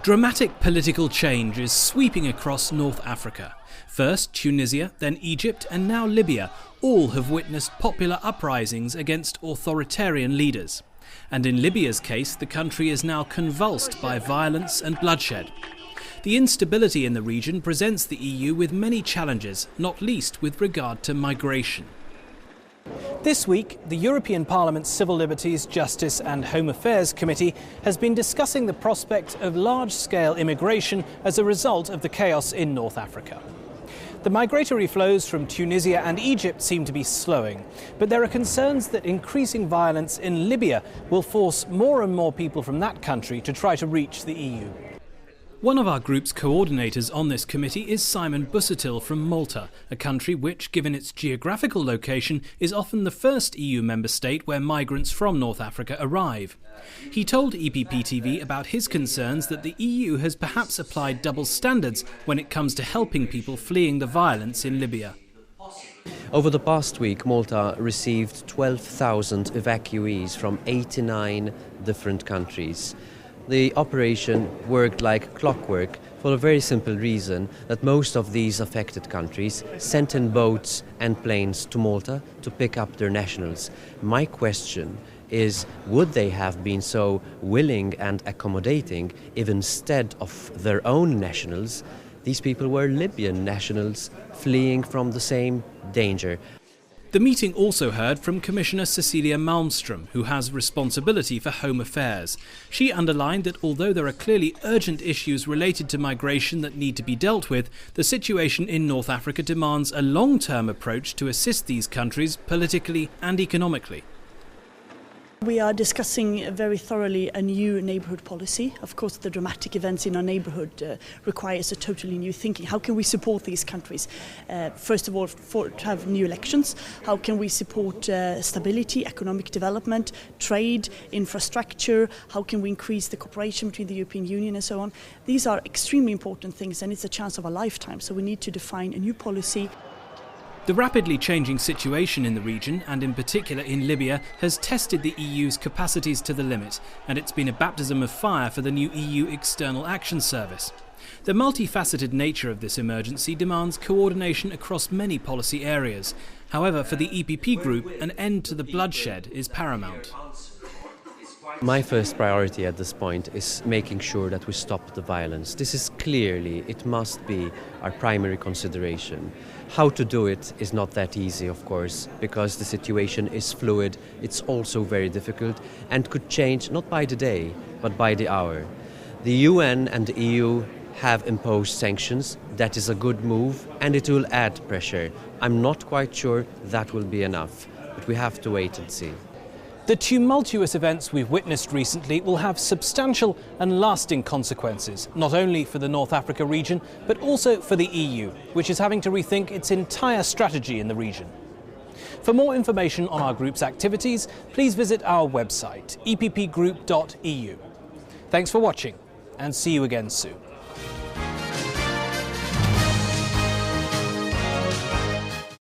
Dramatic political change is sweeping across North Africa. First Tunisia, then Egypt, and now Libya all have witnessed popular uprisings against authoritarian leaders. And in Libya's case, the country is now convulsed by violence and bloodshed. The instability in the region presents the EU with many challenges, not least with regard to migration. This week, the European Parliament's Civil Liberties, Justice and Home Affairs Committee has been discussing the prospect of large-scale immigration as a result of the chaos in North Africa. The migratory flows from Tunisia and Egypt seem to be slowing, but there are concerns that increasing violence in Libya will force more and more people from that country to try to reach the EU. One of our group's coordinators on this committee is Simon Busuttil from Malta, a country which, given its geographical location, is often the first EU member state where migrants from North Africa arrive. He told EPP TV about his concerns that the EU has perhaps applied double standards when it comes to helping people fleeing the violence in Libya. Over the past week, Malta received 12,000 evacuees from 89 different countries. The operation worked like clockwork for a very simple reason that most of these affected countries sent in boats and planes to Malta to pick up their nationals. My question is, would they have been so willing and accommodating if instead of their own nationals, these people were Libyan nationals fleeing from the same danger? The meeting also heard from Commissioner Cecilia Malmström, who has responsibility for Home Affairs. She underlined that although there are clearly urgent issues related to migration that need to be dealt with, the situation in North Africa demands a long-term approach to assist these countries politically and economically. We are discussing very thoroughly a new neighbourhood policy. Of course, the dramatic events in our neighbourhood requires a totally new thinking. How can we support these countries? First of all, to have new elections. How can we support stability, economic development, trade, infrastructure? How can we increase the cooperation between the European Union and so on? These are extremely important things, and it's a chance of a lifetime. So we need to define a new policy. The rapidly changing situation in the region, and in particular in Libya, has tested the EU's capacities to the limit, and it's been a baptism of fire for the new EU External Action Service. The multifaceted nature of this emergency demands coordination across many policy areas. However, for the EPP group, an end to the bloodshed is paramount. My first priority at this point is making sure that we stop the violence. This is clearly, it must be our primary consideration. How to do it is not that easy, of course, because the situation is fluid, it's also very difficult and could change not by the day, but by the hour. The UN and the EU have imposed sanctions. That is a good move and it will add pressure. I'm not quite sure that will be enough, but we have to wait and see. The tumultuous events we've witnessed recently will have substantial and lasting consequences, not only for the North Africa region, but also for the EU, which is having to rethink its entire strategy in the region. For more information on our group's activities, please visit our website, eppgroup.eu. Thanks for watching, and see you again soon.